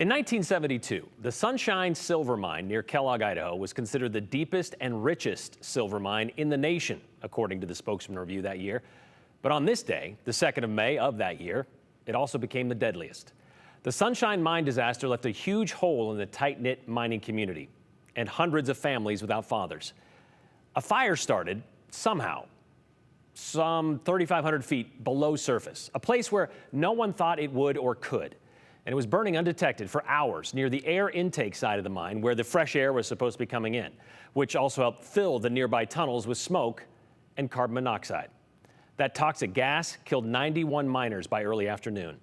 In 1972, the Sunshine Silver Mine near Kellogg, Idaho was considered the deepest and richest silver mine in the nation, according to the Spokesman Review that year. But on this day, the 2nd of May of that year, it also became the deadliest. The Sunshine Mine disaster left a huge hole in the tight-knit mining community and hundreds of families without fathers. A fire started somehow, some 3,500 feet below surface, a place where no one thought it would or could. And it was burning undetected for hours near the air intake side of the mine where the fresh air was supposed to be coming in, which also helped fill the nearby tunnels with smoke and carbon monoxide. That toxic gas killed 91 miners by early afternoon.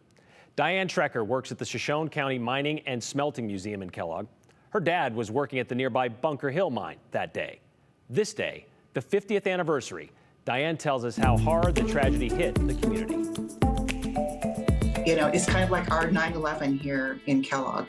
Diane Trecker works at the Shoshone County Mining and Smelting Museum in Kellogg. Her dad was working at the nearby Bunker Hill mine that day. This day, the 50th anniversary, Diane tells us how hard the tragedy hit the community. You know, it's kind of like our 9/11 here in Kellogg.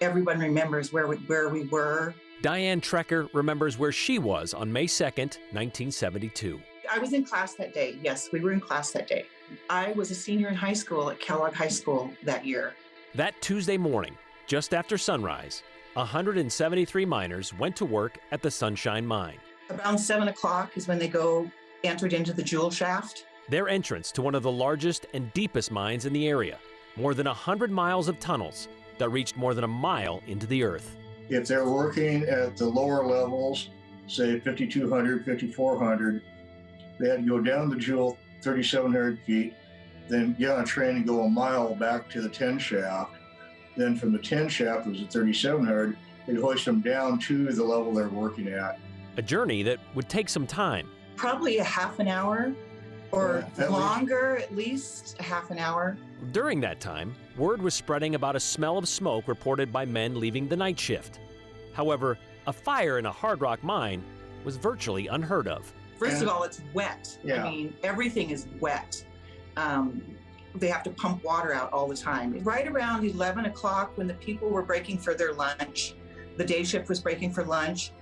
Everyone remembers where we were. Diane Trecker remembers where she was on May 2nd, 1972. I was in class that day. Yes, we were in class that day. I was a senior in high school at Kellogg High School that year. That Tuesday morning, just after sunrise, 173 miners went to work at the Sunshine Mine. Around 7 o'clock is when they entered into the jewel shaft. Their entrance to one of the largest and deepest mines in the area, more than 100 miles of tunnels that reached more than a mile into the earth. If they're working at the lower levels, say 5,200, 5,400, they had to go down the jewel 3,700 feet, then get on a train and go a mile back to the 10 shaft. Then from the 10 shaft, it was at 3,700, they'd hoist them down to the level they're working at. A journey that would take some time. Probably a half an hour. Or longer, at least a half an hour. During that time, word was spreading about a smell of smoke reported by men leaving the night shift. However, a fire in a hard rock mine was virtually unheard of. First of all, it's wet. Yeah. I mean, everything is wet. They have to pump water out all the time. Right around 11 o'clock when the people were breaking for their lunch, the day shift was breaking for lunch,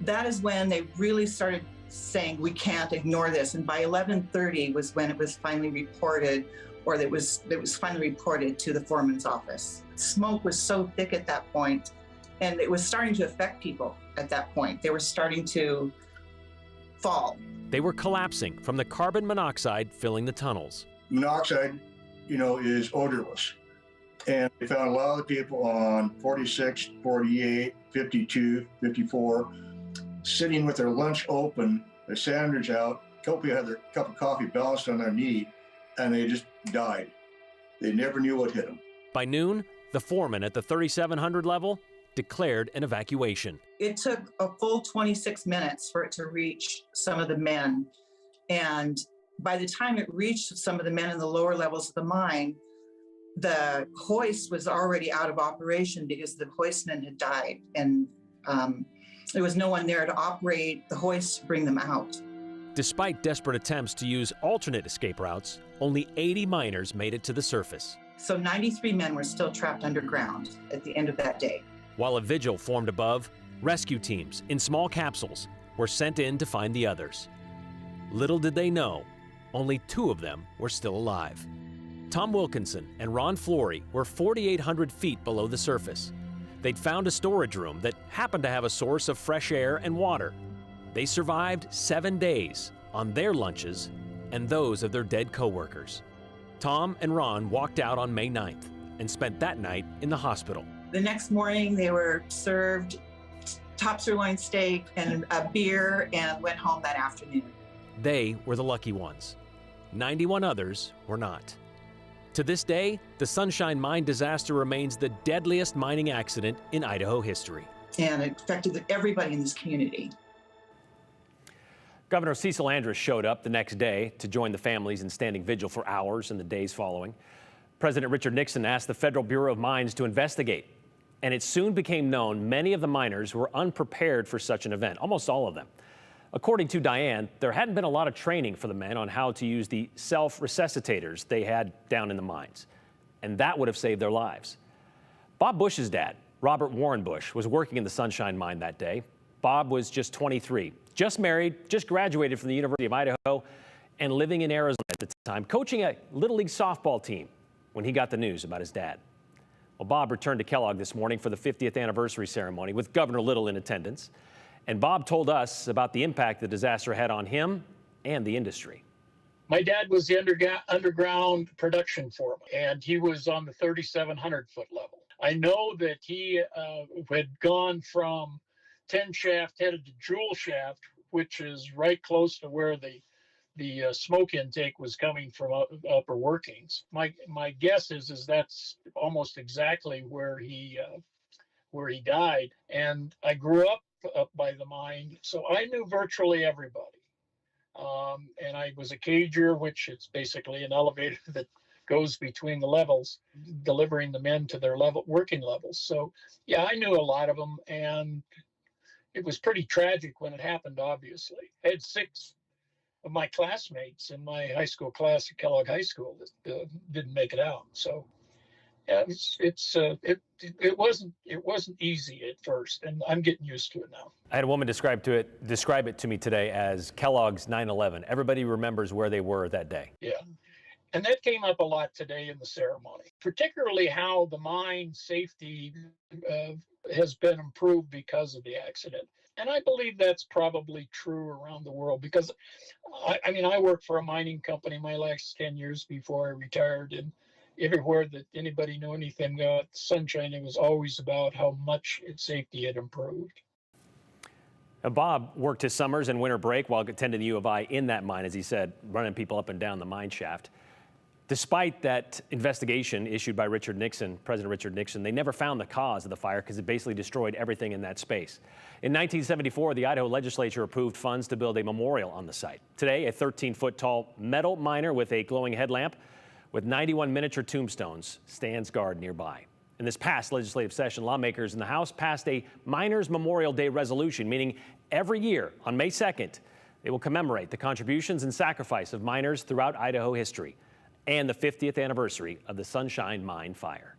that is when they really started saying we can't ignore this, and by 11:30 was when it was finally reported, or it was finally reported to the foreman's office. Smoke was so thick at that point, and it was starting to affect people at that point. They were starting to fall. They were collapsing from the carbon monoxide filling the tunnels. Monoxide, is odorless. And they found a lot of the people on 46, 48, 52, 54, sitting with their lunch open, their sandwich out, a couple had their cup of coffee balanced on their knee, and they just died. They never knew what hit them. By noon, the foreman at the 3,700 level declared an evacuation. It took a full 26 minutes for it to reach some of the men. And by the time it reached some of the men in the lower levels of the mine, the hoist was already out of operation because the hoistman had died. And there was no one there to operate the hoist to bring them out. Despite desperate attempts to use alternate escape routes, only 80 miners made it to the surface. So 93 men were still trapped underground at the end of that day. While a vigil formed above, rescue teams in small capsules were sent in to find the others. Little did they know, only 2 of them were still alive. Tom Wilkinson and Ron Flory were 4,800 feet below the surface. They'd found a storage room that happened to have a source of fresh air and water. They survived 7 days on their lunches and those of their dead coworkers. Tom and Ron walked out on May 9th and spent that night in the hospital. The next morning, they were served top sirloin steak and a beer and went home that afternoon. They were the lucky ones. 91 others were not. To this day, the Sunshine Mine disaster remains the deadliest mining accident in Idaho history. And it affected everybody in this community. Governor Cecil Andrus showed up the next day to join the families in standing vigil for hours and the days following. President Richard Nixon asked the Federal Bureau of Mines to investigate. And it soon became known many of the miners were unprepared for such an event, almost all of them. According to Diane, there hadn't been a lot of training for the men on how to use the self-resuscitators they had down in the mines, and that would have saved their lives. Bob Bush's dad, Robert Warren Bush, was working in the Sunshine Mine that day. Bob was just 23, just married, just graduated from the University of Idaho, and living in Arizona at the time, coaching a Little League softball team when he got the news about his dad. Well, Bob returned to Kellogg this morning for the 50th anniversary ceremony with Governor Little in attendance. And Bob told us about the impact the disaster had on him and the industry. My dad was the underground production foreman, and he was on the 3,700 foot level. I know that he had gone from 10 shaft headed to jewel shaft, which is right close to where the smoke intake was coming from upper workings. My guess is that's almost exactly where he died. And I grew up by the mine, so I knew virtually everybody. And I was a cager, which is basically an elevator that goes between the levels, delivering the men to their working levels. So yeah, I knew a lot of them, and it was pretty tragic when it happened. Obviously, I had 6 of my classmates in my high school class at Kellogg High School that didn't make it out. So yeah, it wasn't easy at first, and I'm getting used to it now. I had a woman describe it to me today as Kellogg's 9/11. Everybody remembers where they were that day. Yeah. And that came up a lot today in the ceremony, particularly how the mine safety has been improved because of the accident. And I believe that's probably true around the world because, I worked for a mining company my last 10 years before I retired, and everywhere that anybody knew anything about Sunshine, it was always about how much its safety had improved. Now, Bob worked his summers and winter break while attending the U of I in that mine, as he said, running people up and down the mine shaft. Despite that investigation issued by President Richard Nixon, they never found the cause of the fire because it basically destroyed everything in that space. In 1974, the Idaho legislature approved funds to build a memorial on the site. Today, a 13-foot tall metal miner with a glowing headlamp with 91 miniature tombstones stands guard nearby. In this past legislative session, lawmakers in the House passed a Miners Memorial Day resolution, meaning every year on May 2nd, they will commemorate the contributions and sacrifice of miners throughout Idaho history and the 50th anniversary of the Sunshine Mine fire.